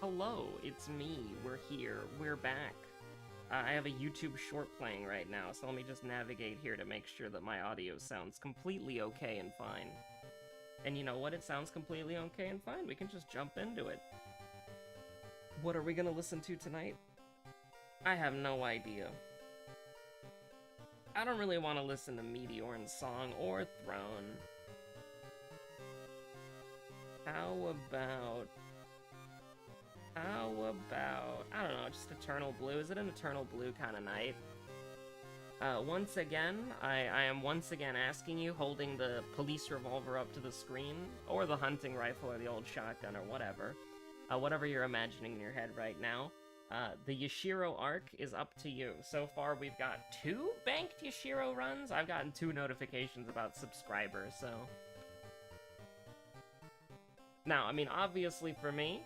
hello, it's me, we're here, we're back. I have a YouTube short playing right now, so let me just navigate here to make sure that my audio sounds completely okay and fine. And you know what? It sounds completely okay and fine. We can just jump into it. What are we gonna listen to tonight? I have no idea. I don't really want to listen to Meteorn's song or Throne. How about, I don't know, just Eternal Blue? Is it an Eternal Blue kind of night? Once again, I am once again asking you, holding the police revolver up to the screen, or the hunting rifle, or the old shotgun, or whatever. Whatever you're imagining in your head right now. The Yashiro arc is up to you. So far, we've got 2 banked Yashiro runs. I've gotten 2 notifications about subscribers, so... Now, I mean, obviously for me,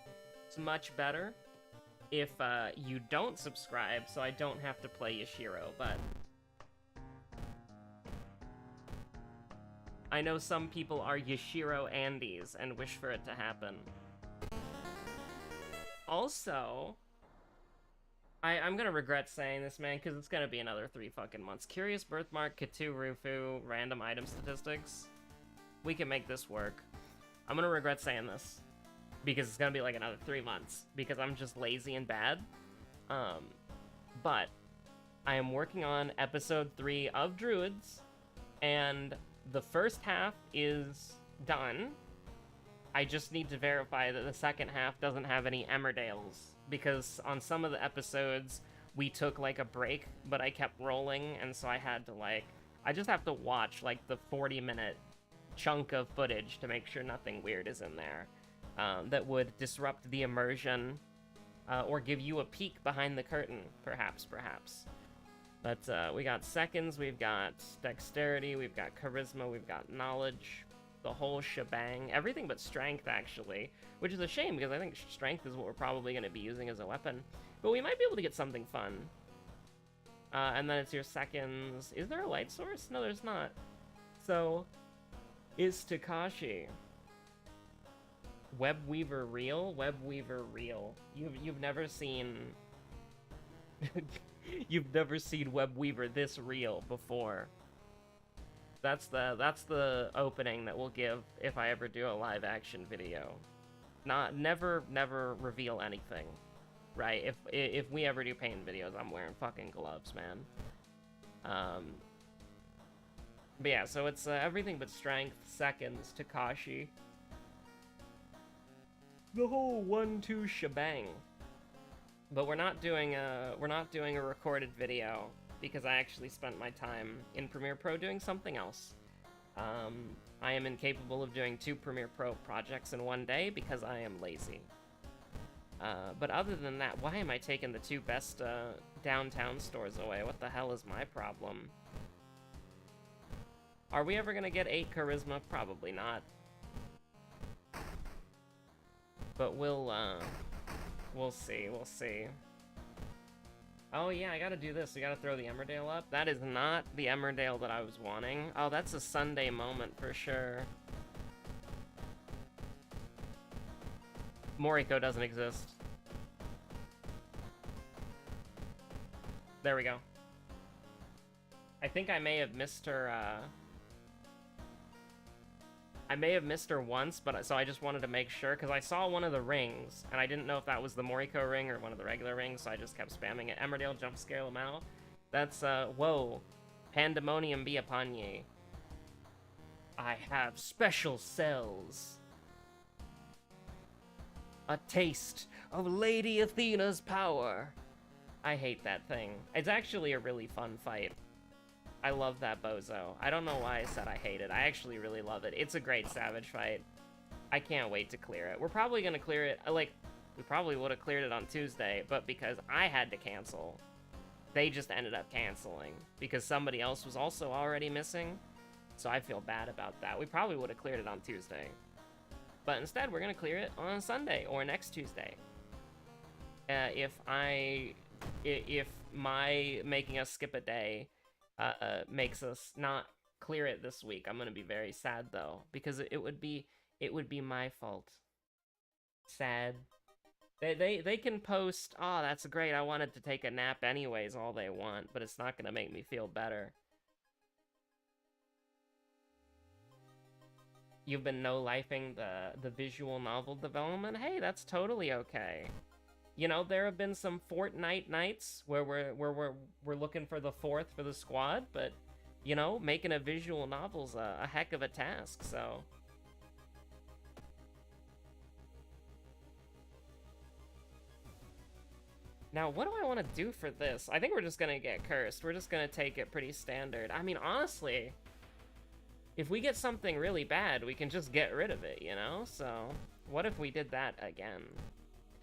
it's much better if you don't subscribe, so I don't have to play Yashiro, but... I know some people are Yashiro Andes and wish for it to happen. Also... I'm gonna regret saying this, man, because it's gonna be another 3 fucking months. Curious Birthmark, Katu, Rufu, random item statistics. We can make this work. I'm gonna regret saying this, because it's gonna be like another 3 months, because I'm just lazy and bad. But I am working on episode 3 of Druids, and the first half is done. I just need to verify that the second half doesn't have any Emmerdales, because on some of the episodes, we took, like, a break, but I kept rolling, and so I had to, like... I just have to watch, like, the 40-minute chunk of footage to make sure nothing weird is in there that would disrupt the immersion, or give you a peek behind the curtain, perhaps. But we got seconds, we've got dexterity, we've got charisma, we've got knowledge... the whole shebang. Everything but strength, actually. Which is a shame, because I think strength is what we're probably going to be using as a weapon. But we might be able to get something fun. And then it's your seconds. Is there a light source? No, there's not. So, is Takashi Webweaver real? Webweaver real. You've never seen... You've never seen Webweaver this real before. That's the opening that we'll give if I ever do a live action video. Never reveal anything, right? If we ever do paint videos, I'm wearing fucking gloves, man. But yeah, so it's everything but strength, seconds, Takashi. The whole 1-2 shebang. But we're not doing a recorded video, because I actually spent my time in Premiere Pro doing something else. I am incapable of doing 2 Premiere Pro projects in one day because I am lazy. But other than that, why am I taking the 2 best downtown stores away? What the hell is my problem? Are we ever gonna get 8 charisma? Probably not. But we'll see, we'll see. Oh yeah, I gotta do this. We gotta throw the Emmerdale up. That is not the Emmerdale that I was wanting. Oh, that's a Sunday moment for sure. Moriko doesn't exist. There we go. I think I may have missed her, I may have missed her once, but so I just wanted to make sure, because I saw one of the rings, and I didn't know if that was the Moriko ring or one of the regular rings, so I just kept spamming it. Emmerdale, jump scare Lamau. That's, whoa. Pandemonium be upon ye. I have special cells. A taste of Lady Athena's power. I hate that thing. It's actually a really fun fight. I love that bozo. I don't know why I said I hate it. I actually really love it. It's a great Savage fight. I can't wait to clear it. We're probably gonna clear it, like, we probably would have cleared it on Tuesday, but because I had to cancel, they just ended up canceling, because somebody else was also already missing, so I feel bad about that. We probably would have cleared it on Tuesday. But instead, we're gonna clear it on Sunday, or next Tuesday. If my making us skip a day makes us not clear it this week, I'm gonna be very sad though, because it would be my fault. Sad. They can post, oh, that's great, I wanted to take a nap anyways, all they want, but it's not gonna make me feel better. You've been no-lifing the visual novel development? Hey, that's totally okay. You know, there have been some Fortnite nights where we're looking for the fourth for the squad, but you know, making a visual novel's a heck of a task, so. Now, what do I want to do for this? I think we're just gonna get cursed. We're just gonna take it pretty standard. I mean, honestly, if we get something really bad, we can just get rid of it, you know? So, what if we did that again?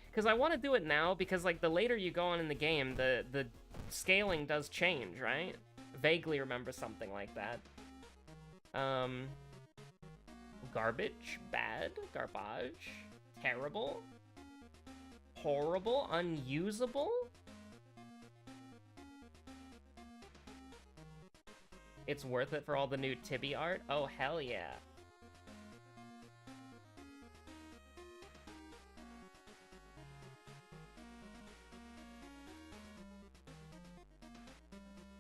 Because I want to do it now, because, like, the later you go on in the game, the scaling does change, right? Vaguely remember something like that. Garbage? Bad? Garbage? Terrible? Horrible? Unusable? It's worth it for all the new Tibby art? Oh, hell yeah.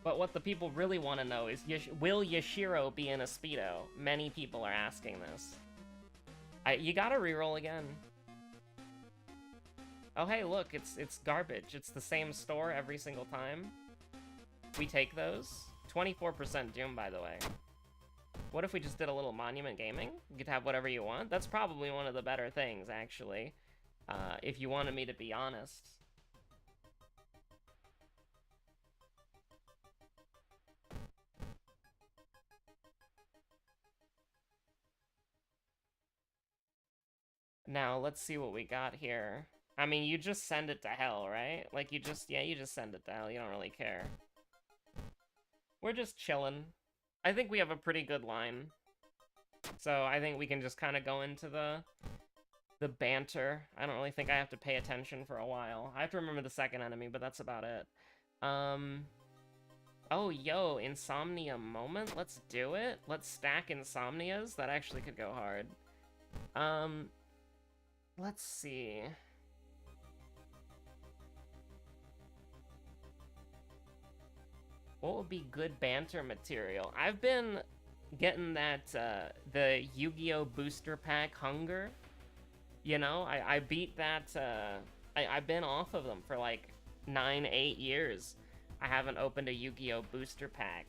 But what the people really want to know is, will Yashiro be in a Speedo? Many people are asking this. You gotta reroll again. Oh hey, look, it's garbage. It's the same store every single time. We take those. 24% Doom, by the way. What if we just did a little Monument Gaming? You could have whatever you want. That's probably one of the better things, actually. If you wanted me to be honest. Now, let's see what we got here. I mean, you just send it to hell, right? Like, you just send it to hell. You don't really care. We're just chilling. I think we have a pretty good line. So I think we can just kind of go into the banter. I don't really think I have to pay attention for a while. I have to remember the second enemy, but that's about it. Oh, yo, Insomnia moment? Let's do it. Let's stack Insomnias. That actually could go hard. Let's see. What would be good banter material? I've been getting that, the Yu-Gi-Oh! Booster Pack hunger. You know, I beat that, I've been off of them for like 9-8 years. I haven't opened a Yu-Gi-Oh! Booster Pack.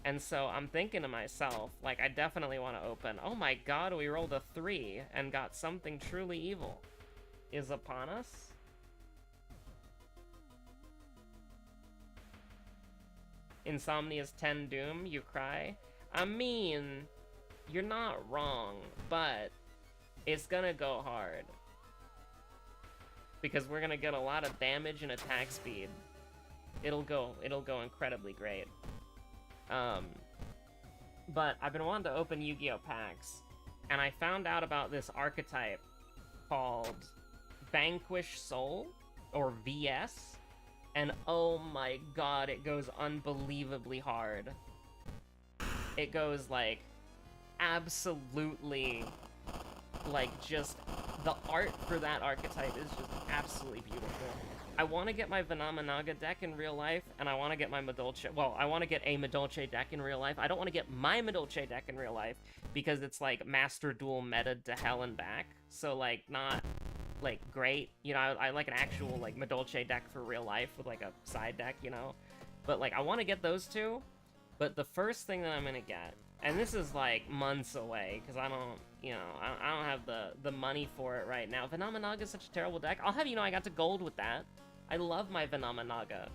And so I'm thinking to myself, like, I definitely want to open. Oh my god, we rolled a 3 and got something truly evil is upon us. Insomnia's 10 Doom, you cry. I mean, you're not wrong, but it's gonna go hard. Because we're gonna get a lot of damage and attack speed. It'll go incredibly great. But I've been wanting to open Yu-Gi-Oh! Packs, and I found out about this archetype called Vanquish Soul, or VS, and oh my god, it goes unbelievably hard. It goes, like, absolutely, like, just, the art for that archetype is just absolutely beautiful. I want to get my Venamanaga deck in real life, and I want to get my Madolche... Well, I want to get a Madolche deck in real life. I don't want to get my Madolche deck in real life, because it's, like, Master Duel meta to hell and back. So, like, not, like, great. You know, I like an actual, like, Madolche deck for real life with, like, a side deck, you know? But, like, I want to get those two, but the first thing that I'm going to get, and this is, like, months away, because I don't... You know, I don't have the money for it right now. Venamanaga is such a terrible deck. I'll have you know I got to gold with that. I love my Venamanaga.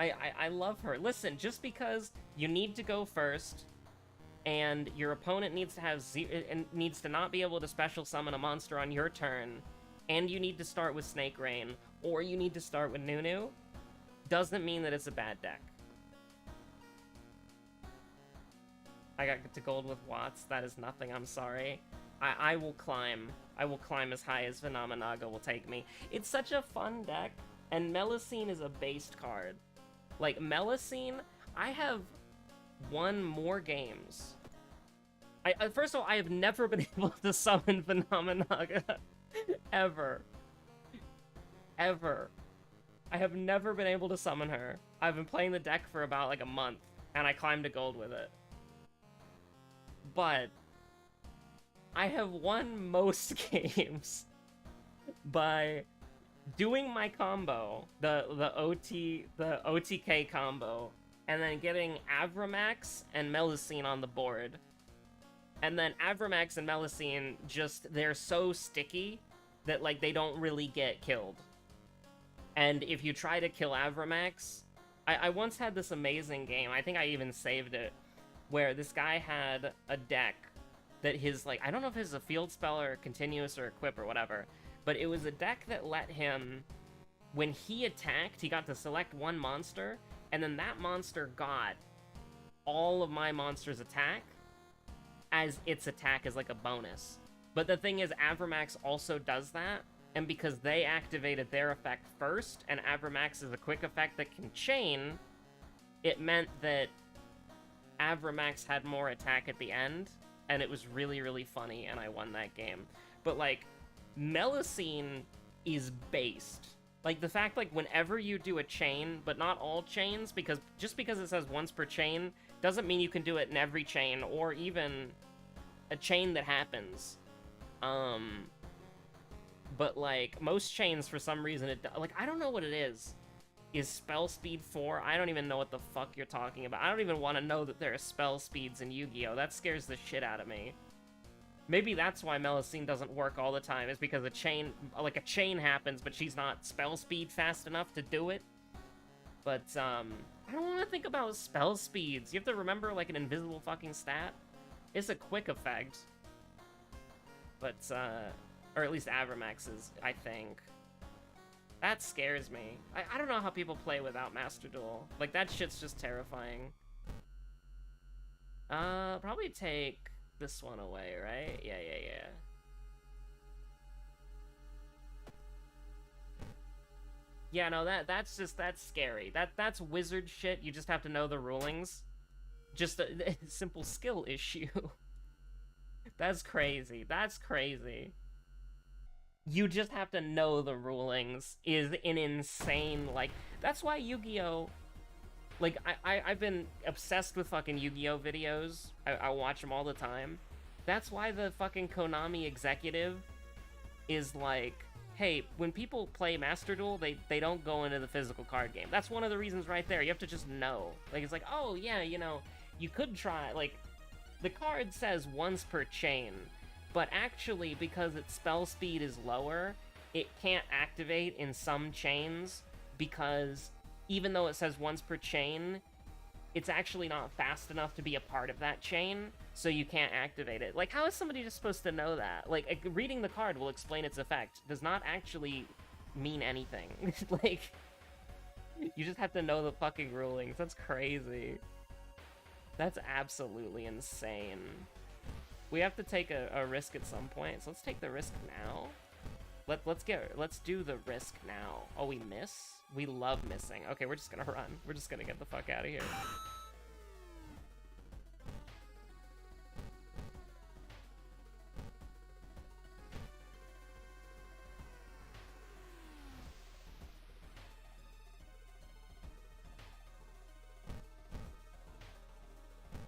I love her. Listen, just because you need to go first, and your opponent needs to have needs to not be able to special summon a monster on your turn, and you need to start with Snake Rain, or you need to start with Nunu, doesn't mean that it's a bad deck. I got to gold with Watts. That is nothing, I'm sorry. I will climb. I will climb as high as Venamanaga will take me. It's such a fun deck, and Melusine is a based card. Like, Melusine, I have 1 more games. First of all, I have never been able to summon Phenomenaga. Ever. Ever. I have never been able to summon her. I've been playing the deck for about like a month, and I climbed to gold with it. But I have won most games by doing my combo, the OTK combo, and then getting Avramax and Melusine on the board. And then Avramax and Melusine they're so sticky that, like, they don't really get killed. And if you try to kill Avramax, I once had this amazing game, I think I even saved it, where this guy had a deck that his, like, I don't know if it's a field spell or continuous or equip or whatever, but it was a deck that let him, when he attacked, he got to select 1 monster, and then that monster got all of my monster's attack as its attack as like a bonus. But the thing is, Avramax also does that, and because they activated their effect first, and Avramax is a quick effect that can chain, it meant that Avramax had more attack at the end, and it was really, really funny, and I won that game. But, like, Melusine is based. Like, the fact, like, whenever you do a chain, but not all chains, because just because it says once per chain, doesn't mean you can do it in every chain, or even a chain that happens. But, like, most chains, for some reason, like, I don't know what it is. Is spell speed 4? I don't even know what the fuck you're talking about. I don't even want to know that there are spell speeds in Yu-Gi-Oh! That scares the shit out of me. Maybe that's why Melusine doesn't work all the time, is because a chain happens, but she's not spell speed fast enough to do it. But, I don't want to think about spell speeds. You have to remember, like, an invisible fucking stat. It's a quick effect. But, or at least Avramax's, I think. That scares me. I don't know how people play without Master Duel. Like, that shit's just terrifying. Probably take this one away, right? Yeah. Yeah, no, that's scary. That's wizard shit. You just have to know the rulings. Just a simple skill issue. That's crazy. That's crazy. You just have to know the rulings is an insane, like, that's why Yu-Gi-Oh! Like, I've been obsessed with fucking Yu-Gi-Oh! Videos. I watch them all the time. That's why the fucking Konami executive is like, hey, when people play Master Duel, they don't go into the physical card game. That's one of the reasons right there. You have to just know. Like, it's like, oh, yeah, you know, you could try, like, the card says once per chain, but actually, because its spell speed is lower, it can't activate in some chains, because even though it says once per chain, it's actually not fast enough to be a part of that chain, so you can't activate it. Like, how is somebody just supposed to know that? Like, reading the card will explain its effect. Does not actually mean anything. Like, you just have to know the fucking rulings. That's crazy. That's absolutely insane. We have to take a risk at some point, so let's take the risk now. Let's do the risk now. Oh, we miss? We love missing. Okay, we're just gonna run. We're just gonna get the fuck out of here.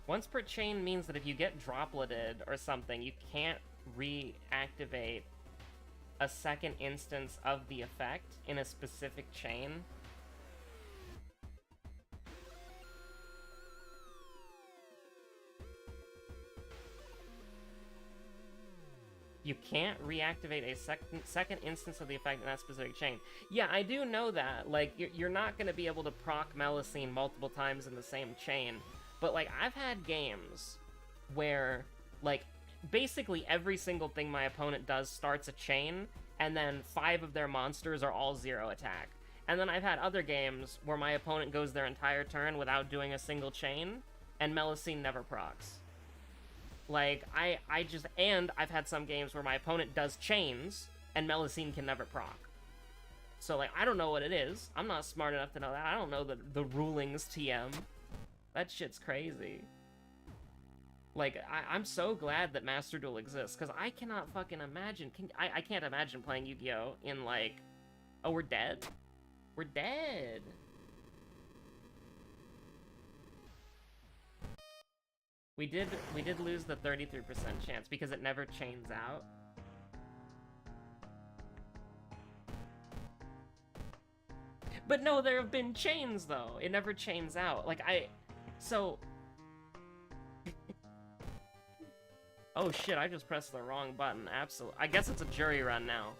Once per chain means that if you get dropleted or something, you can't reactivate a second instance of the effect in a specific chain. You can't reactivate a second instance of the effect in that specific chain. Yeah, I do know that. Like, you're not going to be able to proc Melusine multiple times in the same chain. But, like, I've had games where, like, basically every single thing my opponent does starts a chain, and then 5 of their monsters are all 0 attack. And then I've had other games where my opponent goes their entire turn without doing a single chain, and Melusine never procs. Like, and I've had some games where my opponent does chains, and Melusine can never proc. So, like, I don't know what it is. I'm not smart enough to know that. I don't know the rulings, TM. That shit's crazy. Like, I'm so glad that Master Duel exists, because I cannot fucking imagine... I can't imagine playing Yu-Gi-Oh! In, like... Oh, we're dead? We're dead! We did lose the 33% chance, because it never chains out. But no, there have been chains, though. It never chains out. Like, So... Oh shit, I just pressed the wrong button. Absolutely. I guess it's a jury run now.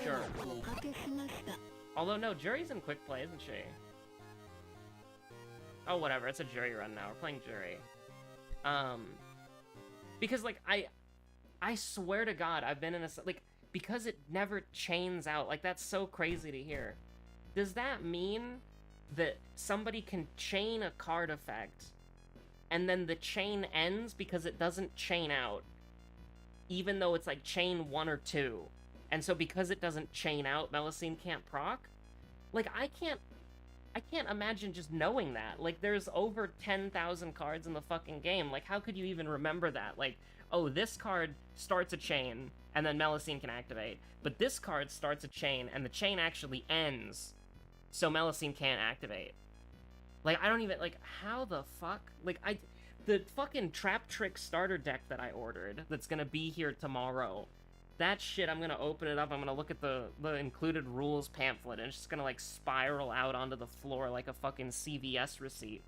Sure. Although, no, jury's in quick play, isn't she? Oh, whatever. It's a jury run now. We're playing jury. Because, like, I swear to God, I've been in a... Like, because it never chains out. Like, that's so crazy to hear. Does that mean that somebody can chain a card effect... and then the chain ends because it doesn't chain out, even though it's like chain 1 or 2. And so because it doesn't chain out, Melusine can't proc? Like, I can't imagine just knowing that. Like, there's over 10,000 cards in the fucking game. Like, how could you even remember that? Like, oh, this card starts a chain, and then Melusine can activate. But this card starts a chain, and the chain actually ends, so Melusine can't activate. Like, I don't even, like, how the fuck? Like, the fucking Trap Trick starter deck that I ordered, that's gonna be here tomorrow, that shit, I'm gonna open it up, I'm gonna look at the included rules pamphlet, and it's just gonna, like, spiral out onto the floor like a fucking CVS receipt.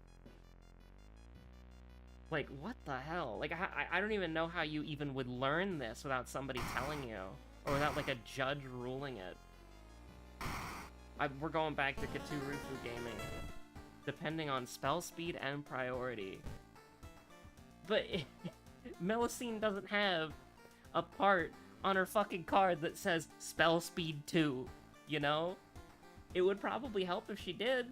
Like, what the hell? Like, I don't even know how you even would learn this without somebody telling you, or without, like, a judge ruling it. We're going back to Katurufu Gaming. Depending on spell speed and priority. But Melusine doesn't have a part on her fucking card that says spell speed 2, you know? It would probably help if she did.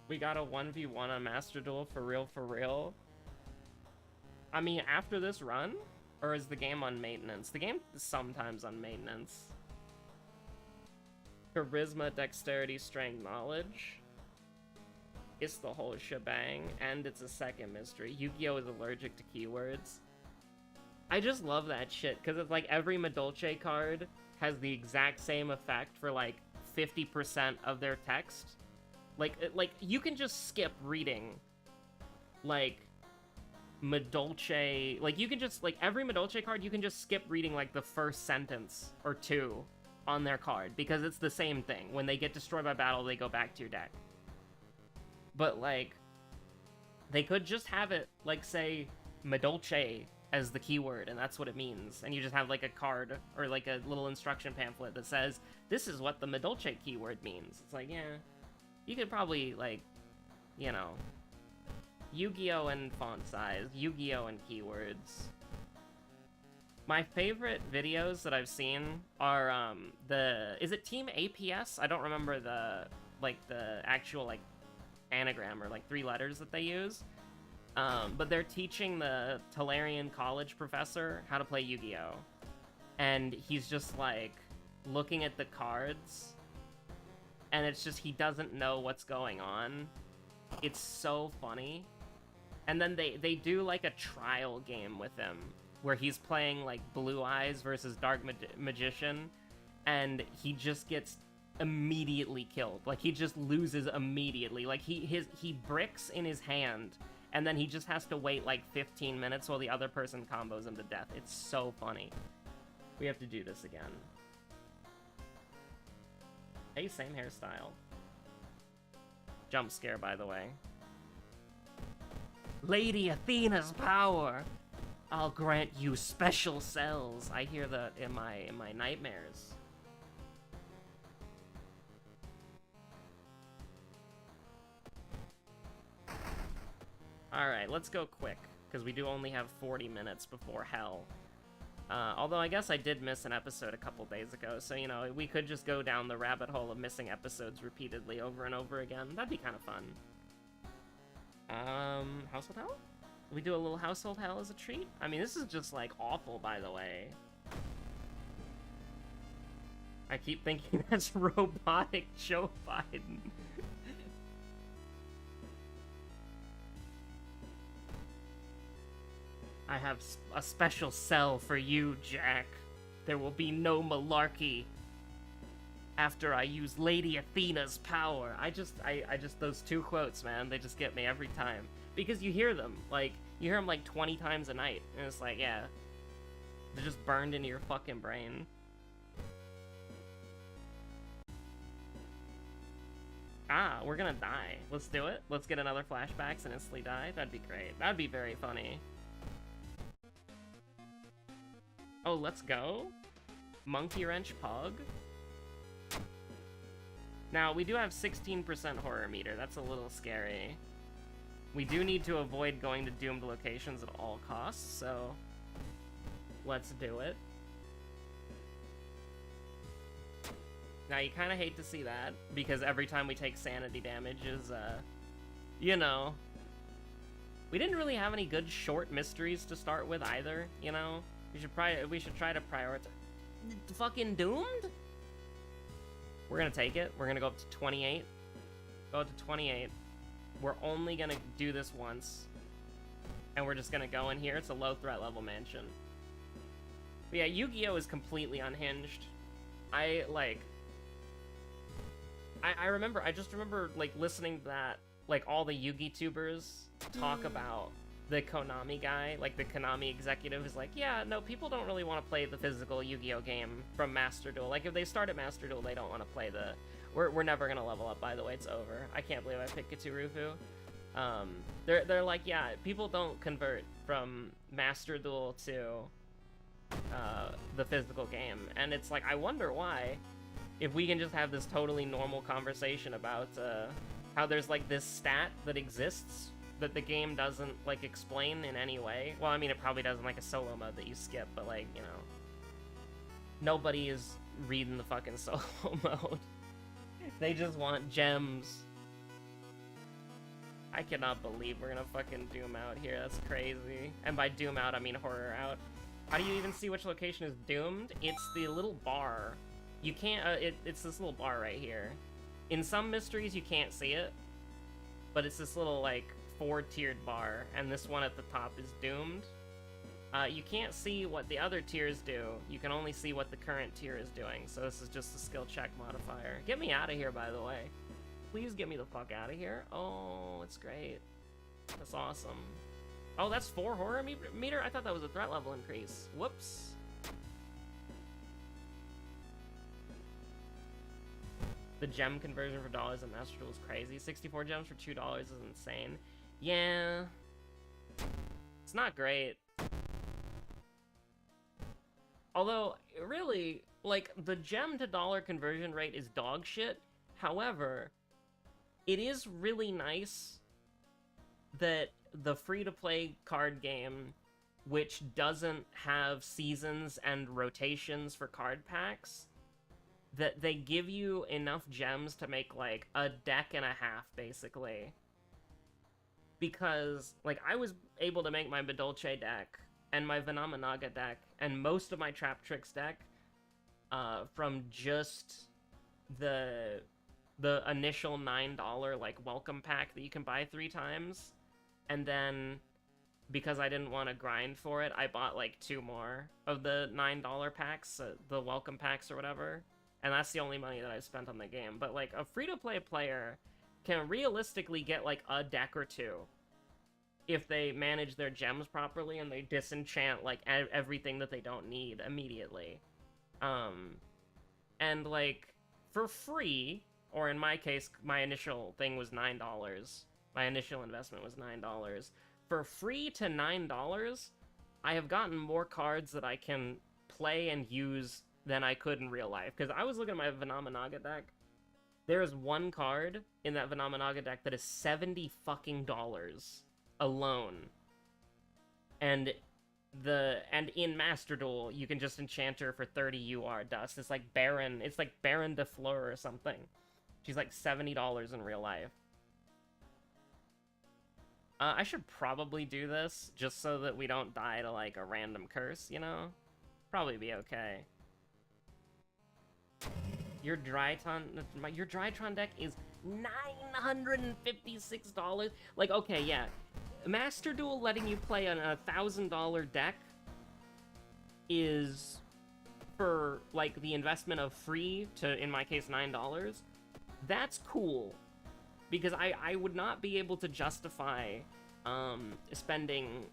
We got a 1v1 on Master Duel for real, for real. I mean, after this run? Or is the game on maintenance? The game is sometimes on maintenance. Charisma, dexterity, strength, knowledge. It's the whole shebang, and it's a second mystery. Yu-Gi-Oh! Is allergic to keywords. I just love that shit, because it's like every Madolche card has the exact same effect for like 50% of their text. Like, you can just skip reading, like, Madolche, like, you can just, like, every Madolche card, you can just skip reading, like, the first sentence or two on their card, because it's the same thing. When they get destroyed by battle, they go back to your deck. But, like, they could just have it, like, say, Madolche as the keyword, and that's what it means. And you just have, like, a card, or, like, a little instruction pamphlet that says, this is what the Madolche keyword means. It's like, yeah, you could probably, like, you know, Yu-Gi-Oh! And font size, Yu-Gi-Oh! And keywords. My favorite videos that I've seen are, is it Team APS? I don't remember the actual, like, anagram or, like, 3 letters that they use. But they're teaching the Talarian College professor how to play Yu-Gi-Oh! And he's just, like, looking at the cards, and it's just, he doesn't know what's going on. It's so funny. And then they do, like, a trial game with him, where he's playing, like, Blue Eyes versus Dark Magician, and he just gets immediately killed. Like, he just loses immediately. Like, he bricks in his hand, and then he just has to wait, like, 15 minutes while the other person combos him to death. It's so funny. We have to do this again. Hey, same hairstyle. Jump scare, by the way. Lady Athena's power! I'll grant you special cells. I hear that in my nightmares. Alright, let's go quick, because we do only have 40 minutes before hell. Although I guess I did miss an episode a couple days ago, so, you know, we could just go down the rabbit hole of missing episodes repeatedly over and over again. That'd be kind of fun. Household Hell? We do a little Household Hell as a treat? I mean, this is just, like, awful, by the way. I keep thinking that's robotic Joe Biden. I have a special cell for you, Jack. There will be no malarkey after I use Lady Athena's power. I just, those two quotes, man, they just get me every time. Because you hear them, like, you hear them like 20 times a night, and it's like, yeah, they're just burned into your fucking brain. Ah, we're gonna die. Let's do it. Let's get another flashbacks and instantly die. That'd be great. That'd be very funny. Oh, let's go. Monkey Wrench Pog. Now, we do have 16% horror meter. That's a little scary. We do need to avoid going to doomed locations at all costs, so let's do it. Now, you kind of hate to see that, because every time we take sanity damage is, you know... We didn't really have any good short mysteries to start with either, you know? We should try to prioritize... Fucking doomed? We're gonna take it. We're gonna go up to 28. Go up to 28. We're only gonna do this once. And we're just gonna go in here. It's a low threat level mansion. But yeah, Yu-Gi-Oh! Is completely unhinged. I just remember, like, listening to that, like, all the Yu-Gi tubers talk about the Konami guy, like, the Konami executive is like, yeah, no, people don't really want to play the physical Yu-Gi-Oh! Game from Master Duel. Like, if they start at Master Duel, they don't want to play the... We're never gonna level up, by the way, it's over. I can't believe I picked Katsurufu. They're like, yeah, people don't convert from Master Duel to the physical game. And it's like, I wonder why. If we can just have this totally normal conversation about how there's, like, this stat that exists that the game doesn't, like, explain in any way. Well, I mean, it probably doesn't, like, a solo mode that you skip, but, like, you know, nobody is reading the fucking solo mode. They just want gems. I cannot believe we're gonna fucking doom out here. That's crazy. And by doom out, I mean horror out. How do you even see which location is doomed? It's the little bar. You can't, it's this little bar right here. In some mysteries, you can't see it, but it's this little, like, 4-tiered bar, and this one at the top is doomed. You can't see what the other tiers do. You can only see what the current tier is doing, so this is just a skill check modifier. Get me out of here, by the way. Please get me the fuck out of here. Oh, it's great. That's awesome. Oh, that's 4 horror meter? I thought that was a threat level increase. Whoops. The gem conversion for dollars in Master Duel is crazy. 64 gems for $2 is insane. Yeah. It's not great. Although, really, like, the gem to dollar conversion rate is dog shit. However, it is really nice that the free-to-play card game, which doesn't have seasons and rotations for card packs, that they give you enough gems to make, like, a deck and a half, basically. Because, like, I was able to make my Bedolce deck, and my Venomanaga deck, and most of my Trap Tricks deck, from just the initial $9, like, welcome pack that you can buy 3 times, and then, because I didn't want to grind for it, I bought, like, 2 more of the $9 packs, the welcome packs or whatever, and that's the only money that I spent on the game. But, like, a free-to-play player can realistically get, like, a deck or 2 if they manage their gems properly and they disenchant, like, everything that they don't need immediately. And, like, for free, or in my case, my initial thing was $9. My initial investment was $9. For free to $9, I have gotten more cards that I can play and use than I could in real life. Because I was looking at my Venomanaga deck. There is one card in that Venomanaga deck that is $70 fucking alone. And in Master Duel, you can just enchant her for 30 UR dust. It's like Baron de Fleur or something. She's like $70 in real life. I should probably do this, just so that we don't die to, like, a random curse, you know? Probably be okay. Your Drytron deck is $956. Like, okay, yeah. Master Duel letting you play on a $1,000 deck is for, like, the investment of free to, in my case, $9. That's cool. Because I would not be able to justify spending...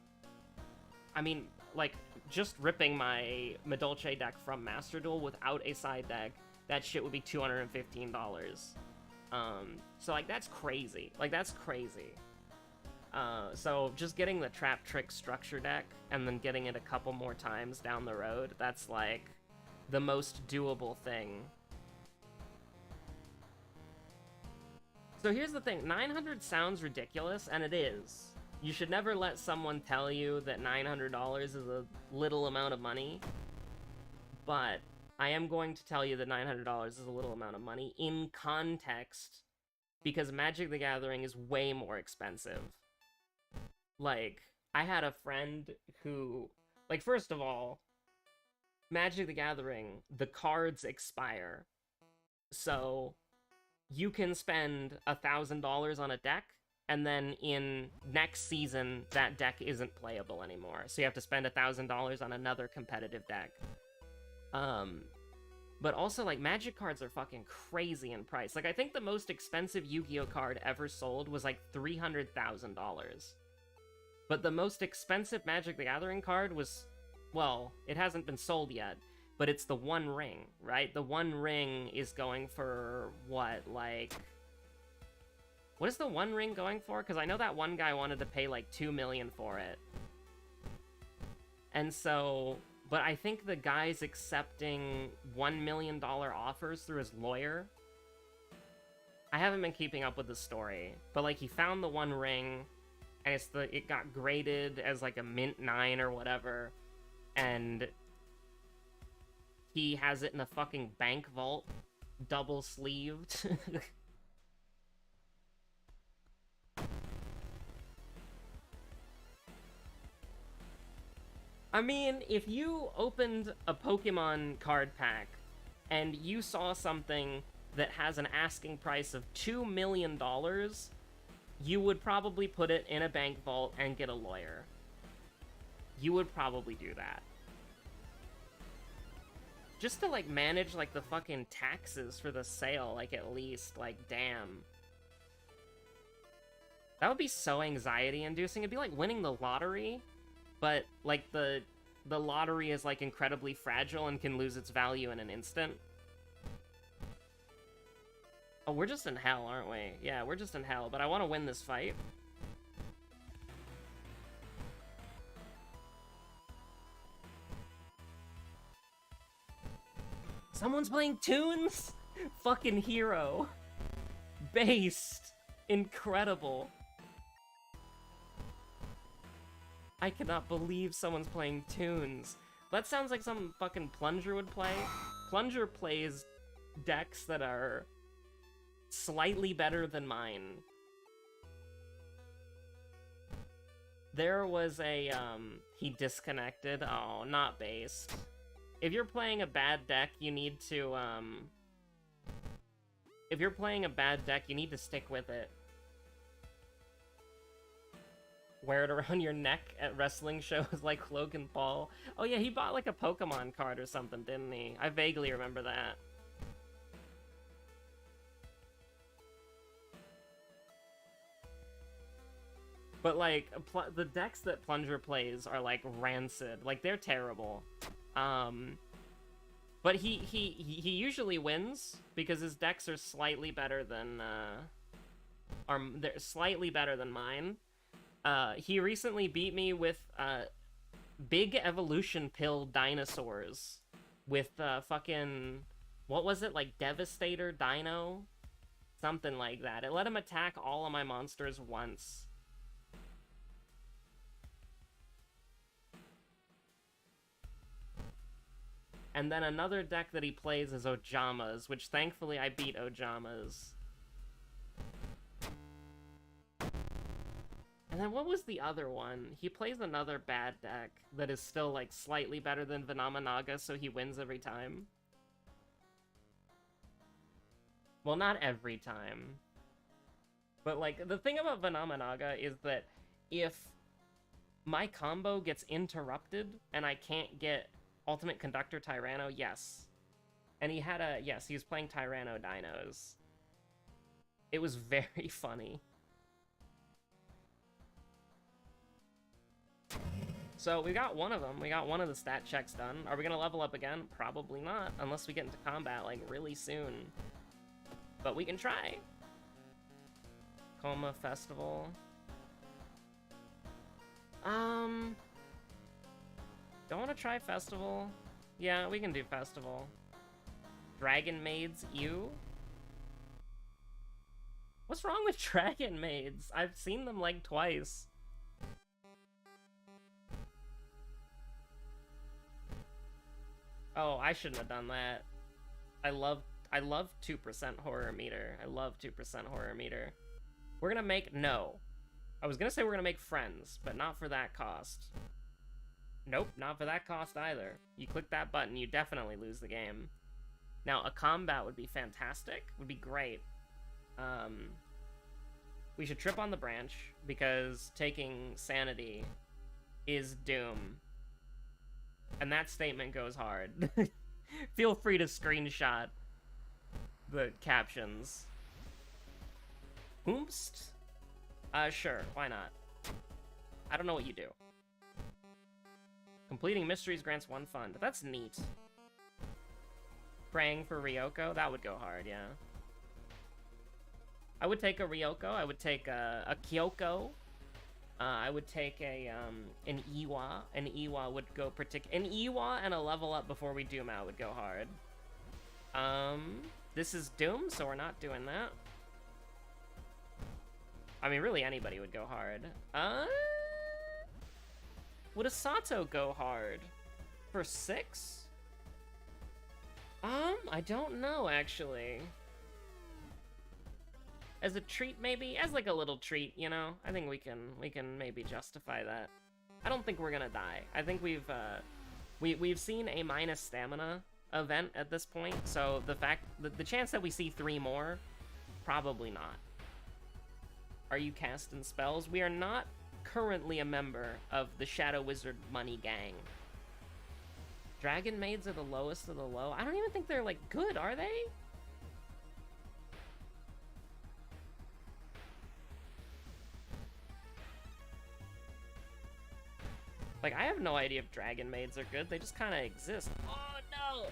I mean, like, just ripping my Madolche deck from Master Duel without a side deck, that shit would be $215. So, like, that's crazy. Like, that's crazy. So, just getting the Trap Trick structure deck, and then getting it a couple more times down the road, that's, like, the most doable thing. So here's the thing, 900 sounds ridiculous, and it is. You should never let someone tell you that $900 is a little amount of money, but I am going to tell you that $900 is a little amount of money in context, because Magic the Gathering is way more expensive. Like, I had a friend who, like, first of all, Magic the Gathering, the cards expire. So you can spend $1,000 on a deck, and then in next season, that deck isn't playable anymore. So you have to spend $1,000 on another competitive deck. But also, like, Magic cards are fucking crazy in price. Like, I think the most expensive Yu-Gi-Oh card ever sold was, like, $300,000. But the most expensive Magic the Gathering card was, well, it hasn't been sold yet, but it's the One Ring, right? The One Ring is going for, what, like... What is the One Ring going for? Because I know that one guy wanted to pay, like, $2 million for it. And so... But I think the guy's accepting $1 million offers through his lawyer. I haven't been keeping up with the story, but, like, he found the One Ring, and it got graded as, like, a mint 9 or whatever, and he has it in a fucking bank vault, double-sleeved. I mean, if you opened a Pokemon card pack and you saw something that has an asking price of $2 million, you would probably put it in a bank vault and get a lawyer. You would probably do that. Just to, like, manage, like, the fucking taxes for the sale, like, at least. Like, damn. That would be so anxiety-inducing. It'd be like winning the lottery, but, like, the lottery is, like, incredibly fragile and can lose its value in an instant. Oh, we're just in hell, aren't we? Yeah, we're just in hell, but I want to win this fight. Someone's playing tunes? Fucking hero. Based. Incredible. I cannot believe someone's playing tunes. That sounds like some fucking Plunger would play. Plunger plays decks that are slightly better than mine. There was a, he disconnected. Oh, not based. If you're playing a bad deck, you need to, if you're playing a bad deck, you need to stick with it. Wear it around your neck at wrestling shows like Logan Paul. Oh yeah, he bought like a Pokemon card or something, didn't he? I vaguely remember that. But like, the decks that Plunger plays are like rancid. Like, they're terrible. But he usually wins because his decks are slightly better than, they're slightly better than mine. He recently beat me with, Big Evolution Pill Dinosaurs. With, fucking... What was it? Like, Devastator Dino? Something like that. It let him attack all of my monsters once. And then another deck that he plays is Ojamas, which thankfully I beat Ojamas. And then what was the other one? He plays another bad deck that is still, like, slightly better than Venomanaga, so he wins every time. Well, not every time. But, like, the thing about Vanamanaga is that if my combo gets interrupted and I can't get Ultimate Conductor Tyranno, yes. And he had a... Yes, he was playing Tyranno Dinos. It was very funny. So we got one of them. We got one of the stat checks done. Are we going to level up again? Probably not, unless we get into combat, like, really soon. But we can try. Coma Festival. Don't want to try Festival. Yeah, we can do Festival. Dragon Maids, ew. What's wrong with Dragon Maids? I've seen them, like, twice. Oh, I shouldn't have done that. I love 2% horror meter. I love 2% horror meter. We're gonna make... No. I was gonna say we're gonna make friends, but not for that cost. Nope, not for that cost either. You click that button, you definitely lose the game. Now, a combat would be fantastic. Would be great. We should trip on the branch, because taking sanity is doom. And that statement goes hard. Feel free to screenshot the captions. Oomst? Sure, why not? I don't know what you do. Completing mysteries grants 1 fund. That's neat. Praying for Ryoko? That would go hard, yeah. I would take a Ryoko. I would take a Kyoko. I would take an Iwa. An Iwa would go an Iwa and a level up before we Doom out would go hard. This is Doom, so we're not doing that. I mean, really anybody would go hard. Would a Sato go hard? For 6? I don't know, actually. As a treat, maybe? As like a little treat, you know? I think we can maybe justify that. I don't think we're gonna die. I think we've seen a minus stamina event at this point, so the chance that we see 3 more, probably not. Are you casting spells? We are not currently a member of the Shadow Wizard Money Gang. Dragon Maids are the lowest of the low. I don't even think they're, like, good, are they? Like, I have no idea if Dragon Maids are good. They just kind of exist. Oh, no!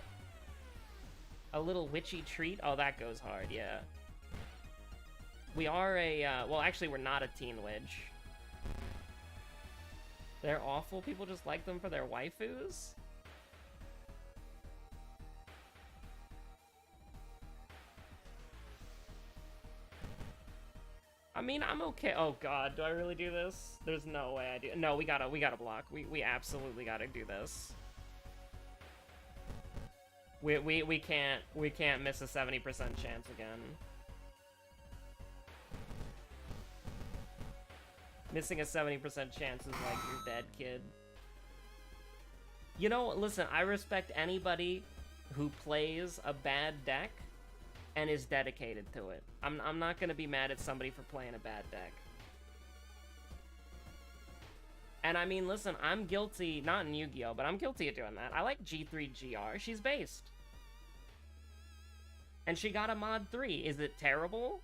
A little witchy treat? Oh, that goes hard, yeah. We are well, actually, we're not a teen witch. They're awful. People just like them for their waifus? I mean, I'm okay. Oh god, do I really do this? There's no way I do. No, we gotta block. We absolutely gotta do this. We can't miss a 70% chance again. Missing a 70% chance is like you're dead, kid. You know, listen, I respect anybody who plays a bad deck and is dedicated to it. I'm not gonna be mad at somebody for playing a bad deck. And I mean, listen, I'm guilty, not in Yu-Gi-Oh, but I'm guilty of doing that. I like G3GR. She's based. And she got a mod 3. Is it terrible?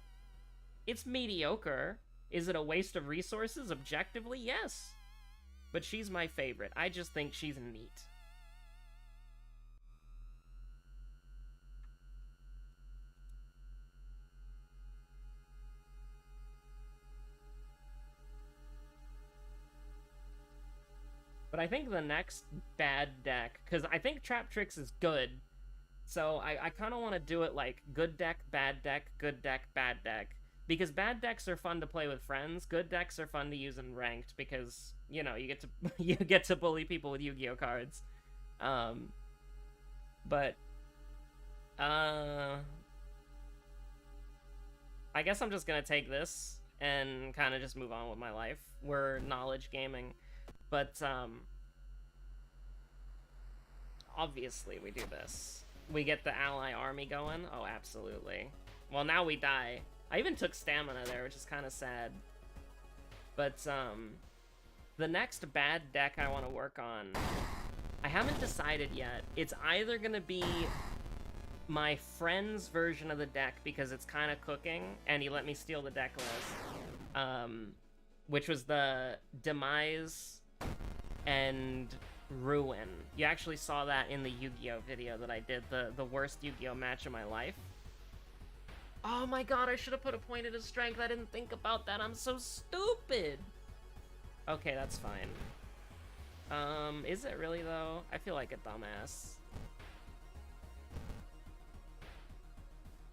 It's mediocre. Is it a waste of resources? Objectively, yes. But she's my favorite. I just think she's neat. But I think the next bad deck, because I think Trap Tricks is good, so I kind of want to do it like good deck, bad deck, good deck, bad deck. Because bad decks are fun to play with friends, good decks are fun to use in ranked because, you know, you get to bully people with Yu-Gi-Oh cards. But I guess I'm just gonna take this and kind of just move on with my life. We're knowledge gaming. But, obviously we do this. We get the ally army going? Oh, absolutely. Well, now we die. I even took stamina there, which is kind of sad. But, the next bad deck I want to work on, I haven't decided yet. It's either gonna be my friend's version of the deck, because it's kind of cooking, and he let me steal the deck list, which was the Demise and Ruin. You actually saw that in the Yu-Gi-Oh video that I did, the worst Yu-Gi-Oh match of my life. Oh my god, I should have put a point in his strength. I didn't think about that. I'm so stupid. Okay, that's fine. Is it really though? I feel like a dumbass.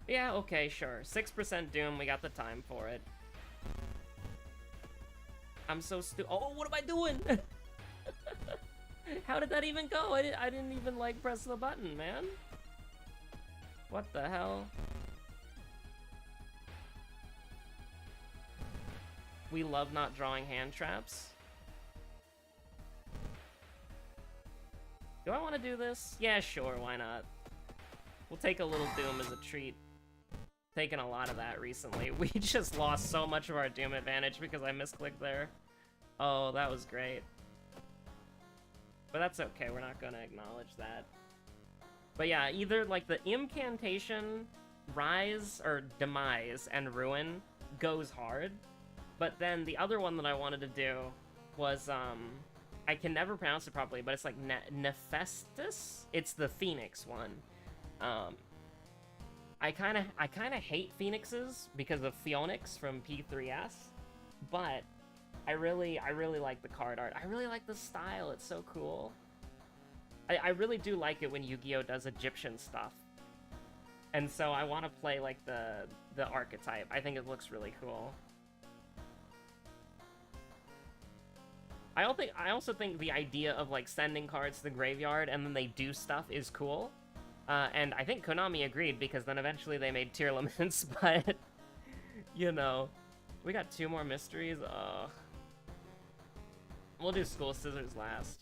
Yeah, okay, sure. 6% Doom, we got the time for it. I'm so oh, what am I doing? How did that even go? I didn't even, like, press the button, man. What the hell? We love not drawing hand traps. Do I want to do this? Yeah, sure, why not? We'll take a little Doom as a treat. Taken a lot of that recently. We just lost so much of our Doom advantage because I misclicked there. Oh, that was great. But that's okay, we're not gonna acknowledge that. But yeah, either like the Incantation, Rise, or Demise, and Ruin goes hard. But then the other one that I wanted to do was, I can never pronounce it properly, but it's like Nephestus? It's the Phoenix one. I kind of hate Phoenixes because of Phoenix from P3S, but I really like the card art. I really like the style. It's so cool. I really do like it when Yu-Gi-Oh does Egyptian stuff, and so I want to play like the archetype. I think it looks really cool. I also think the idea of like sending cards to the graveyard and then they do stuff is cool. And I think Konami agreed, because then eventually they made tier limits, but, you know, we got 2 more mysteries. We'll do School Scissors last.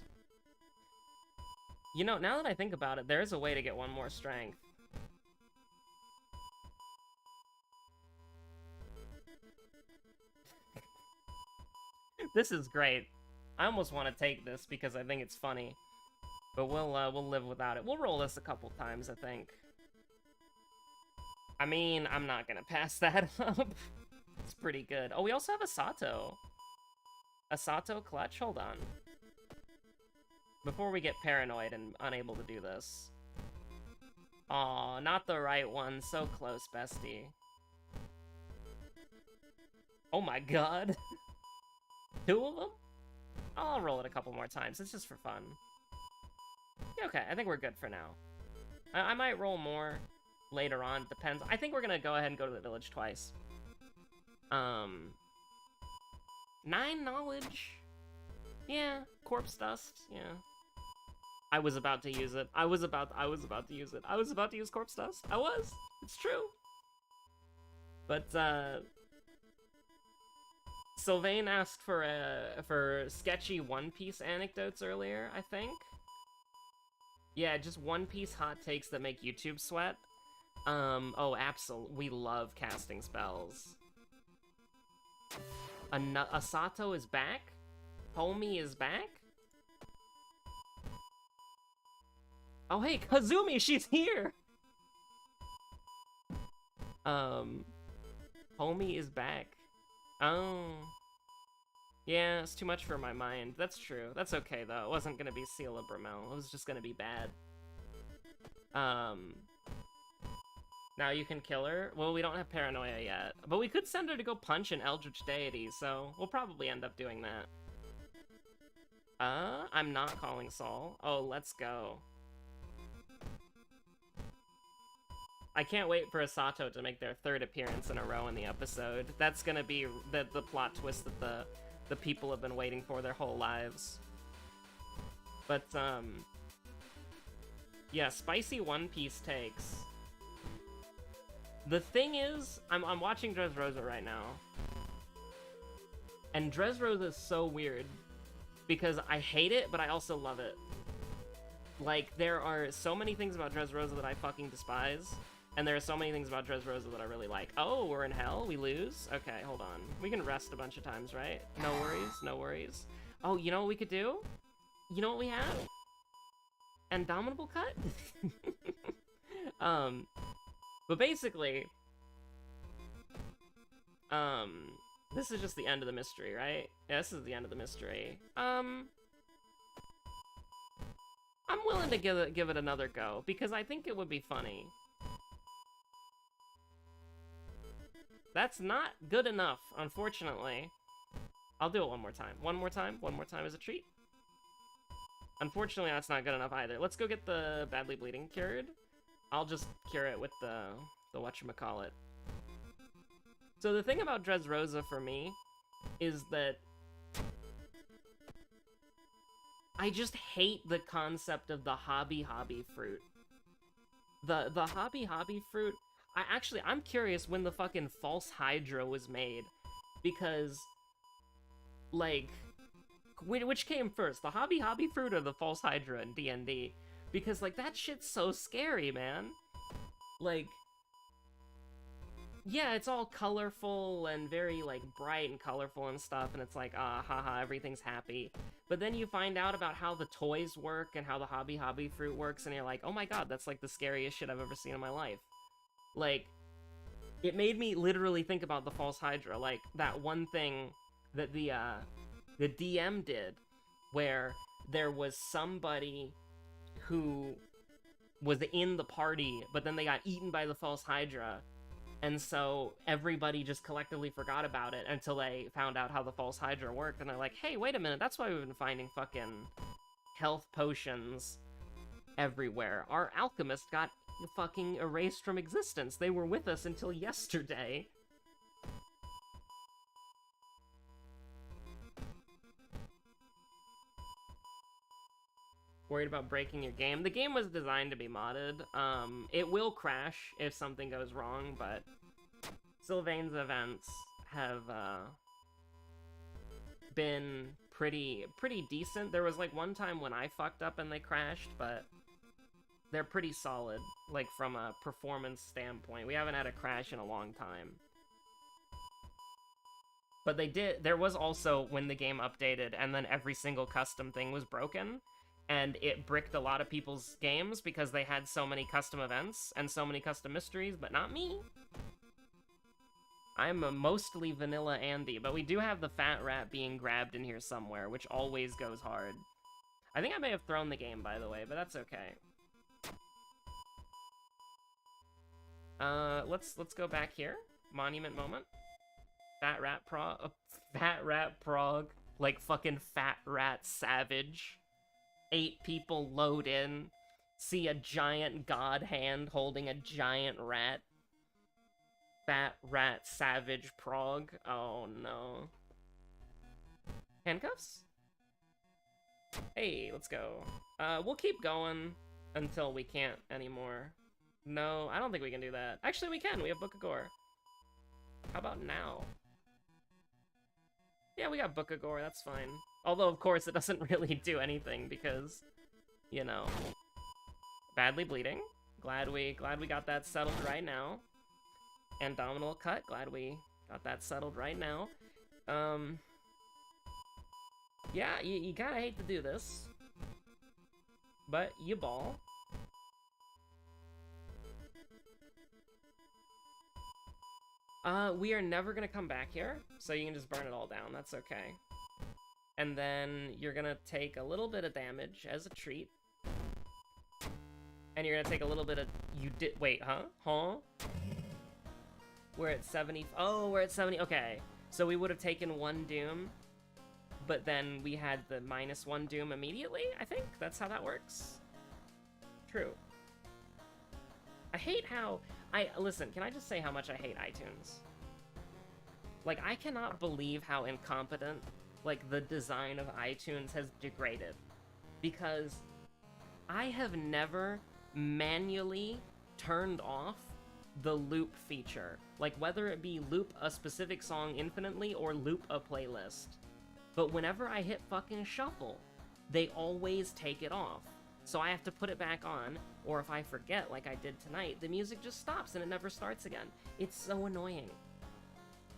You know, now that I think about it, there is a way to get 1 more strength. This is great. I almost want to take this because I think it's funny. But we'll live without it. We'll roll this a couple times, I think. I mean, I'm not gonna pass that up. It's pretty good. Oh, we also have a Sato. A Sato clutch? Hold on. Before we get paranoid and unable to do this. Aw, not the right one. So close, bestie. Oh my god. 2 of them? I'll roll it a couple more times. It's just for fun. Okay, I think we're good for now. I might roll more later on, depends. I think we're gonna go ahead and go to the village twice. 9 knowledge. Yeah, corpse dust, yeah. I was about to use it. I was about to use it. I was about to use corpse dust. I was. It's true. But, Sylvain asked for sketchy One Piece anecdotes earlier, I think. Yeah, just One Piece hot takes that make YouTube sweat. Oh, absolutely. We love casting spells. Asato is back? Homie is back? Oh, hey, Kazumi, she's here! Homie is back. Oh. Yeah, it's too much for my mind. That's true. That's okay, though. It wasn't gonna be Seal of Bramel. It was just gonna be bad. Now you can kill her? Well, we don't have Paranoia yet. But we could send her to go punch an Eldritch Deity, so we'll probably end up doing that. I'm not calling Saul. Oh, let's go. I can't wait for Asato to make their 3rd appearance in a row in the episode. That's gonna be the plot twist that the people have been waiting for their whole lives. But, yeah, spicy One Piece takes. The thing is, I'm watching Dressrosa right now. And Dressrosa is so weird. Because I hate it, but I also love it. Like, there are so many things about Dressrosa that I fucking despise. And there are so many things about Dressrosa that I really like. Oh, we're in hell? We lose? Okay, hold on. We can rest a bunch of times, right? No worries, no worries. Oh, you know what we could do? You know what we have? Indomitable Cut? But basically, this is just the end of the mystery, right? Yeah, this is the end of the mystery. I'm willing to give it another go, because I think it would be funny. That's not good enough, unfortunately. I'll do it one more time. One more time as a treat. Unfortunately, that's not good enough either. Let's go get the badly bleeding cured. I'll just cure it with the whatchamacallit. So the thing about Dressrosa for me is that I just hate the concept of the hobby fruit. The hobby fruit, I'm curious when the fucking false Hydra was made, because, like, which came first, the hobby fruit or the false Hydra in D&D? Because, like, that shit's so scary, man. Like, yeah, it's all colorful and very, like, bright and colorful and stuff, and it's like, haha, everything's happy. But then you find out about how the toys work and how the hobby fruit works, and you're like, oh my god, that's, like, the scariest shit I've ever seen in my life. Like, it made me literally think about the false Hydra, like, that one thing that the DM did, where there was somebody who was in the party, but then they got eaten by the false Hydra, and so everybody just collectively forgot about it until they found out how the false Hydra worked, and they're like, hey, wait a minute, that's why we've been finding fucking health potions everywhere. Our alchemist got fucking erased from existence. They were with us until yesterday. Worried about breaking your game? The game was designed to be modded. It will crash if something goes wrong, but Sylvain's events have been pretty decent. There was like one time when I fucked up and they crashed, but they're pretty solid, like from a performance standpoint. We haven't had a crash in a long time. But there was also when the game updated and then every single custom thing was broken, and it bricked a lot of people's games because they had so many custom events and so many custom mysteries, but not me. I'm a mostly vanilla Andy, but we do have the fat rat being grabbed in here somewhere, which always goes hard. I think I may have thrown the game, by the way, but that's okay. Let's go back here. Monument moment. Fat rat prog. Like fucking fat rat savage. 8 people load in. See a giant god hand holding a giant rat. Fat rat savage prog. Oh no. Handcuffs? Hey, let's go. We'll keep going until we can't anymore. No, I don't think we can do that. Actually, we can. We have Book of Gore. How about now? Yeah, we got Book of Gore. That's fine. Although, of course, it doesn't really do anything because, you know, badly bleeding. Glad we got that settled right now. Abdominal cut. Glad we got that settled right now. Yeah, you kinda hate to do this, but you ball. We are never gonna come back here, so you can just burn it all down, that's okay. And then you're gonna take a little bit of damage as a treat. And you're gonna take a little bit of... Wait, huh? Huh? We're at 70... Oh, we're at 70... Okay. So we would have taken 1 Doom, but then we had the -1 Doom immediately, I think? That's how that works? True. I hate how... Listen, can I just say how much I hate iTunes? Like, I cannot believe how incompetent, like, the design of iTunes has degraded. Because I have never manually turned off the loop feature. Like, whether it be loop a specific song infinitely or loop a playlist. But whenever I hit fucking shuffle, they always take it off. So I have to put it back on, or if I forget, like I did tonight, the music just stops and it never starts again. It's so annoying.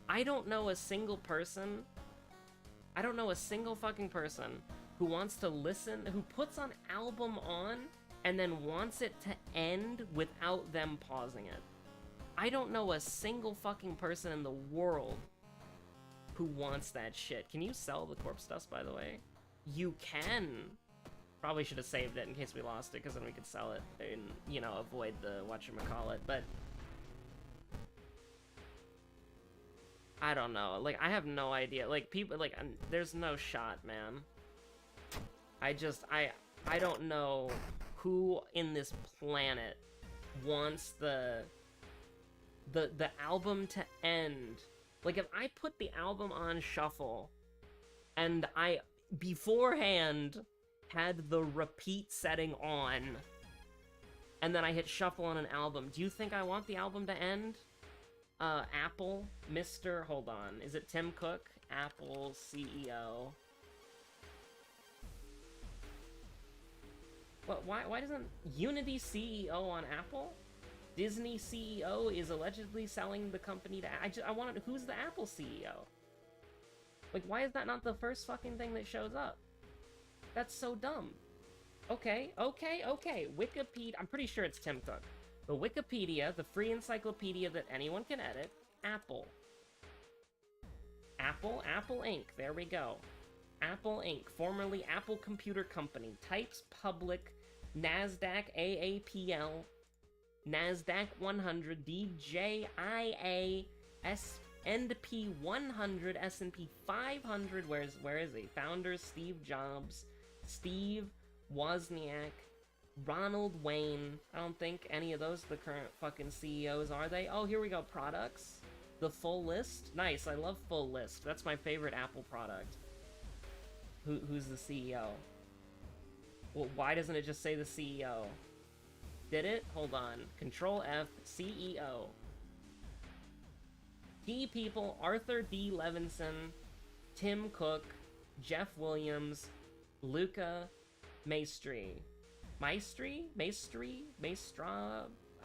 I don't know a single person, I don't know a single fucking person who wants to listen, who puts an album on and then wants it to end without them pausing it. I don't know a single fucking person in the world who wants that shit. Can you sell the corpse dust, by the way? You can. Probably should have saved it in case we lost it, because then we could sell it and, you know, avoid the whatchamacallit, but... I don't know. Like, I have no idea. Like, people, like, there's no shot, man. I don't know who in this planet wants the album to end. Like, if I put the album on shuffle, and I, beforehand, had the repeat setting on, and then I hit shuffle on an album, do you think I want the album to end? Apple, Mr. Hold on, is it Tim Cook? Apple CEO. What? Why doesn't Unity CEO on Apple? Disney CEO is allegedly selling the company to. I wanted. Who's the Apple CEO? Like, why is that not the first fucking thing that shows up? That's so dumb. Okay. Wikipedia. I'm pretty sure it's Tim Cook. The Wikipedia, the free encyclopedia that anyone can edit. Apple Inc. There we go. Apple Inc., formerly Apple Computer Company, types public, NASDAQ AAPL, NASDAQ 100, DJIA, S&P 100, S&P 500, where is he? Founders Steve Jobs, Steve Wozniak, Ronald Wayne. I don't think any of those are the current fucking CEOs, are they? Oh, here we go. Products. The full list. Nice. I love full list. That's my favorite Apple product. Who's the CEO? Well, why doesn't it just say the CEO? Did it? Hold on. Control F. CEO. Key people: Arthur D. Levinson, Tim Cook, Jeff Williams, Luca Maestri. Maestra?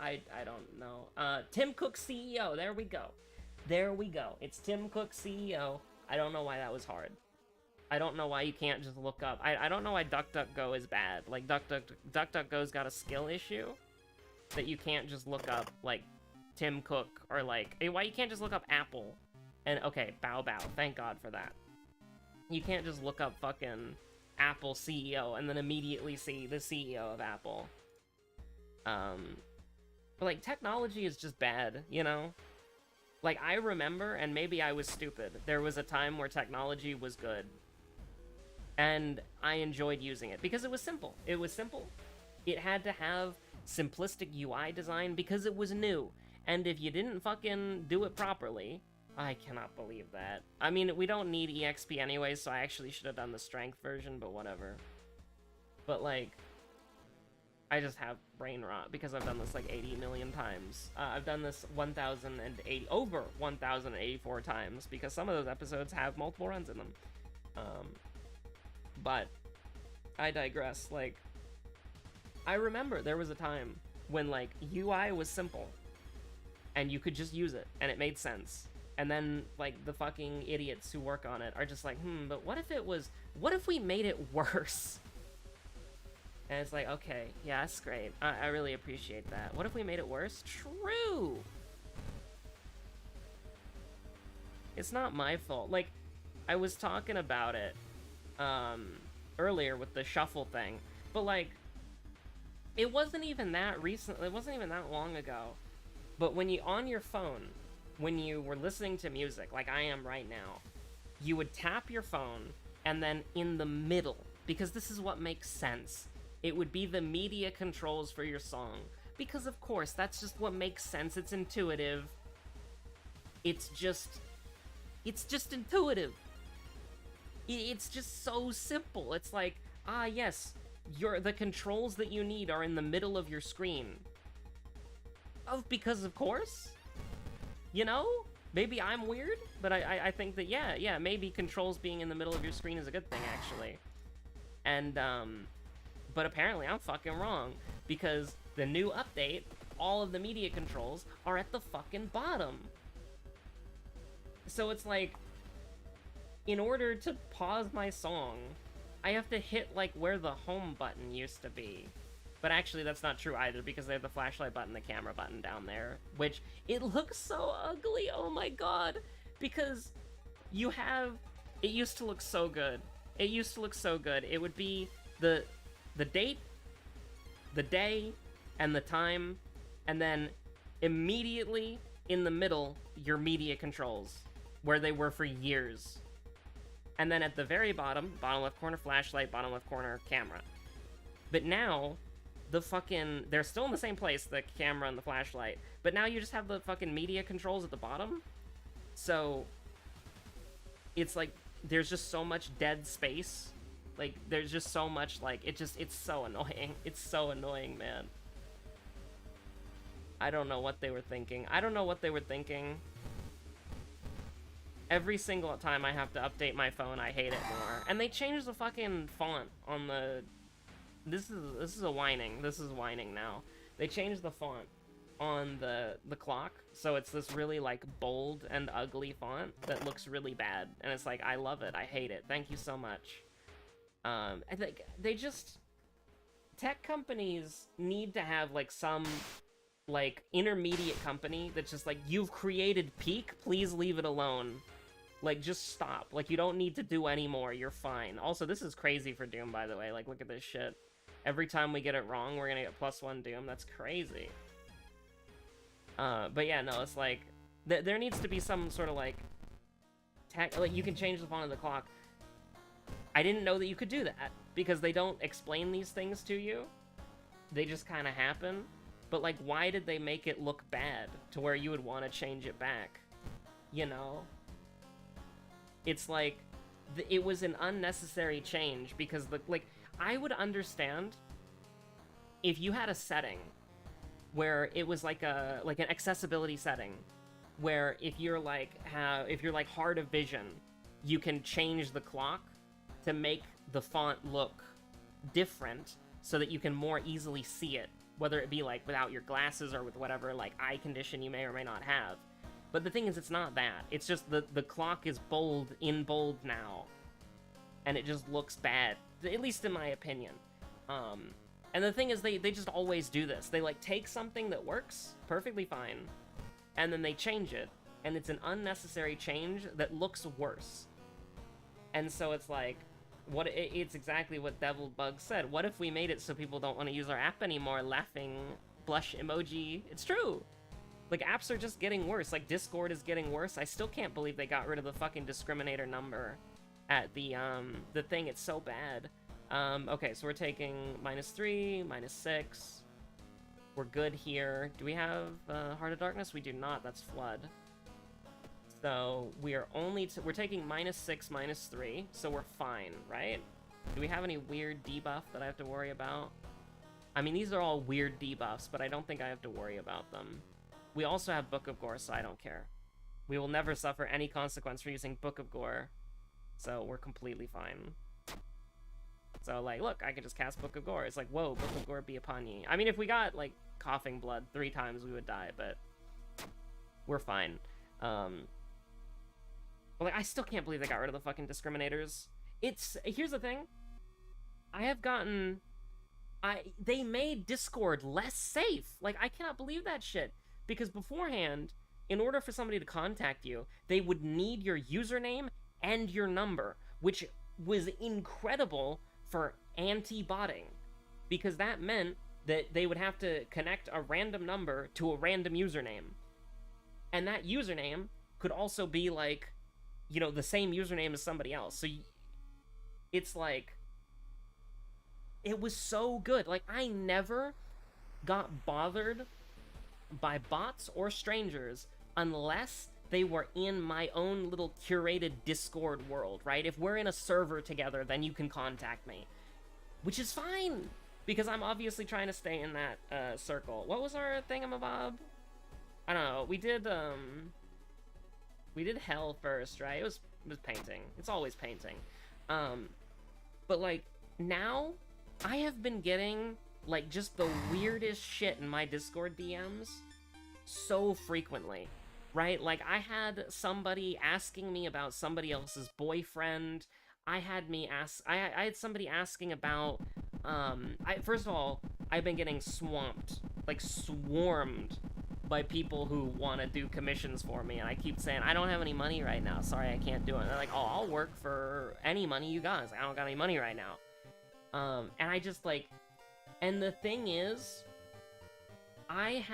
I don't know. Tim Cook CEO. There we go. It's Tim Cook CEO. I don't know why that was hard. I don't know why you can't just look up. I don't know why DuckDuckGo is bad. Like, DuckDuckGo's got a skill issue that you can't just look up, like, Tim Cook, or, like, why you can't just look up Apple. And, okay, bow. Thank God for that. You can't just look up fucking Apple CEO and then immediately see the CEO of Apple. But, like, technology is just bad, you know? Like, I remember, and maybe I was stupid, there was a time where technology was good. And I enjoyed using it, because it was simple. It had to have simplistic UI design, because it was new. And if you didn't fucking do it properly... I cannot believe that. I mean, we don't need EXP anyway, so I actually should have done the strength version, but whatever. But, like, I just have brain rot, because I've done this, like, 80 million times. I've done this over 1,084 times, because some of those episodes have multiple runs in them. But I digress. Like, I remember there was a time when, like, UI was simple, and you could just use it, and it made sense. And then, like, the fucking idiots who work on it are just like, but what if we made it worse? And it's like, okay, yeah, that's great. I really appreciate that. What if we made it worse? True! It's not my fault. Like, I was talking about it, earlier with the shuffle thing, but, like, it wasn't even that recent, it wasn't even that long ago, but when you, on your phone, when you were listening to music, like I am right now, you would tap your phone, and then in the middle, because this is what makes sense, it would be the media controls for your song. Because of course, that's just what makes sense, it's intuitive. It's just intuitive. It's just so simple. It's like, yes, the controls that you need are in the middle of your screen. Because of course. You know? Maybe I'm weird, but I think that, yeah, maybe controls being in the middle of your screen is a good thing, actually. And, But apparently I'm fucking wrong, because the new update, all of the media controls are at the fucking bottom. So it's like, in order to pause my song, I have to hit, like, where the home button used to be. But actually, that's not true either, because they have the flashlight button, the camera button down there, which, it looks so ugly, oh my god! Because you have... It used to look so good. It used to look so good. It would be the date, the day, and the time, and then immediately in the middle, your media controls, where they were for years. And then at the very bottom left corner flashlight, bottom left corner camera. But now, they're still in the same place, the camera and the flashlight, but now you just have the fucking media controls at the bottom. So, it's like, there's just so much dead space. Like, there's just so much, like, it's so annoying. It's so annoying, man. I don't know what they were thinking. Every single time I have to update my phone, I hate it more. And they changed the fucking font on the... This is whining now. They changed the font on the clock, so it's this really, like, bold and ugly font that looks really bad. And it's like, I love it, I hate it, thank you so much. I think they just... Tech companies need to have, like, some, like, intermediate company that's just like, you've created peak, please leave it alone. Like, just stop. Like, you don't need to do any more, you're fine. Also, this is crazy for Doom, by the way. Like, look at this shit. Every time we get it wrong, we're gonna get +1 Doom. That's crazy. But yeah, no, it's like... there needs to be some sort of, like... like, you can change the font of the clock. I didn't know that you could do that, because they don't explain these things to you. They just kind of happen. But, like, why did they make it look bad to where you would want to change it back? You know? It's like, it was an unnecessary change, because, like, I would understand if you had a setting where it was like an accessibility setting, where if you're like hard of vision, you can change the clock to make the font look different so that you can more easily see it, whether it be like without your glasses or with whatever like eye condition you may or may not have. But the thing is, it's not that. It's just the clock is in bold now, and it just looks bad, at least in my opinion. And the thing is, they just always do this. They, like, take something that works perfectly fine, and then they change it, and it's an unnecessary change that looks worse. And so it's like, it's exactly what Devil Bug said. What if we made it so people don't want to use our app anymore? Laughing blush emoji. It's true. Like, apps are just getting worse. Like, Discord is getting worse. I still can't believe they got rid of the fucking discriminator number at the thing. It's so bad. Okay, so we're taking -3, -6. We're good here. Do we have Heart of Darkness? We do not. That's Flood. So we are we're taking -6, -3, so we're fine, right? Do we have any weird debuff that I have to worry about? I mean, these are all weird debuffs, but I don't think I have to worry about them. We also have Book of Gore, so I don't care. We will never suffer any consequence for using Book of Gore, so we're completely fine. So, like, look, I can just cast Book of Gore. It's like, whoa, Book of Gore be upon ye. I mean, if we got, like, Coughing Blood 3 times, we would die, but we're fine. But, like, I still can't believe they got rid of the fucking discriminators. Here's the thing. They made Discord less safe. Like, I cannot believe that shit. Because beforehand, in order for somebody to contact you, they would need your username and your number, which was incredible for anti-botting, because that meant that they would have to connect a random number to a random username, and that username could also be like, you know, the same username as somebody else. So it's like, it was so good. Like, I never got bothered by bots or strangers unless they were in my own little curated Discord world, right? If we're in a server together, then you can contact me. Which is fine, because I'm obviously trying to stay in that circle. What was our thingamabob? I don't know. We did Hell first, right? It was painting. It's always painting. But, like, now, I have been getting, like, just the weirdest shit in my Discord DMs so frequently, right? Like, I had somebody asking me about somebody else's boyfriend. I had somebody asking about, first of all, I've been getting swamped, like, swarmed by people who want to do commissions for me, and I keep saying, I don't have any money right now, sorry, I can't do it. And they're like, oh, I'll work for any money you got. I don't got any money right now. And I just, like, and the thing is, I'm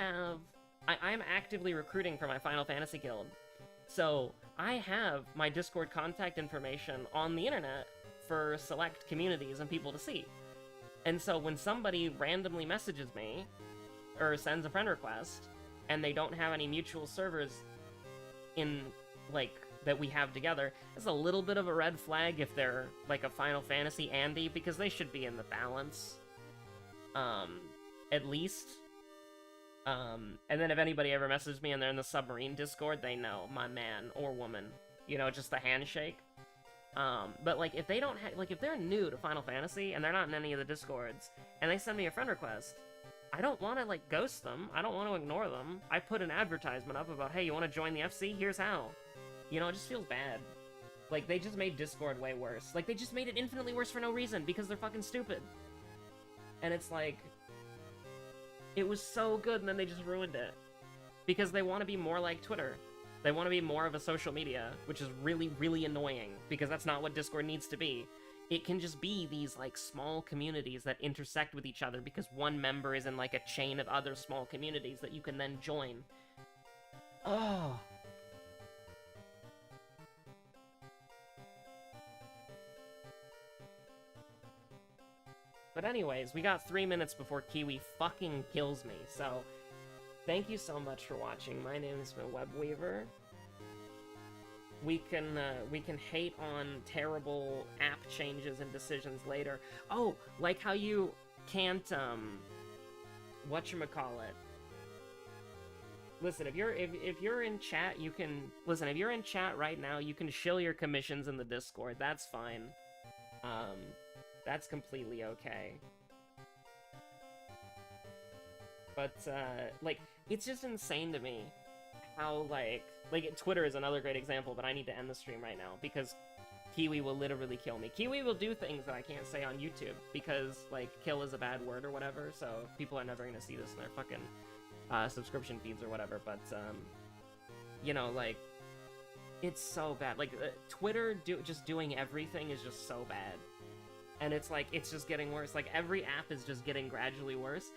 actively recruiting for my Final Fantasy guild, so I have my Discord contact information on the internet for select communities and people to see. And so when somebody randomly messages me, or sends a friend request, and they don't have any mutual servers in, like, that we have together, it's a little bit of a red flag if they're, like, a Final Fantasy Andy, because they should be in the balance. At least. And then if anybody ever messages me and they're in the Submarine Discord, they know, my man or woman. You know, just the handshake. But, like, if they don't like, if they're new to Final Fantasy, and they're not in any of the Discords, and they send me a friend request, I don't want to, like, ghost them. I don't want to ignore them. I put an advertisement up about, hey, you want to join the FC? Here's how. You know, it just feels bad. Like, they just made Discord way worse. Like, they just made it infinitely worse for no reason, because they're fucking stupid. And it's like, it was so good, and then they just ruined it. Because they want to be more like Twitter. They want to be more of a social media, which is really, really annoying, because that's not what Discord needs to be. It can just be these, like, small communities that intersect with each other because one member is in, like, a chain of other small communities that you can then join. Oh. But anyways, we got 3 minutes before Kiwi fucking kills me, so thank you so much for watching. My name has been Webweaver. We can hate on terrible app changes and decisions later. Oh, like how you can't, whatchamacallit. Listen, if you're in chat, you can, listen, if you're in chat right now, you can shill your commissions in the Discord. That's fine. That's completely okay. But, like, it's just insane to me how, like, Twitter is another great example, but I need to end the stream right now, because Kiwi will literally kill me. Kiwi will do things that I can't say on YouTube, because, like, kill is a bad word or whatever, so people are never gonna see this in their fucking, subscription feeds or whatever, but, you know, like, it's so bad. Like, Twitter just doing everything is just so bad. And it's like, it's just getting worse. Like, every app is just getting gradually worse.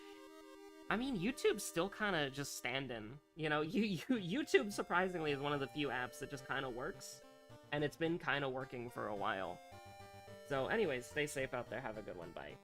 I mean, YouTube's still kind of just standing. You know, YouTube, surprisingly, is one of the few apps that just kind of works. And it's been kind of working for a while. So anyways, stay safe out there. Have a good one. Bye.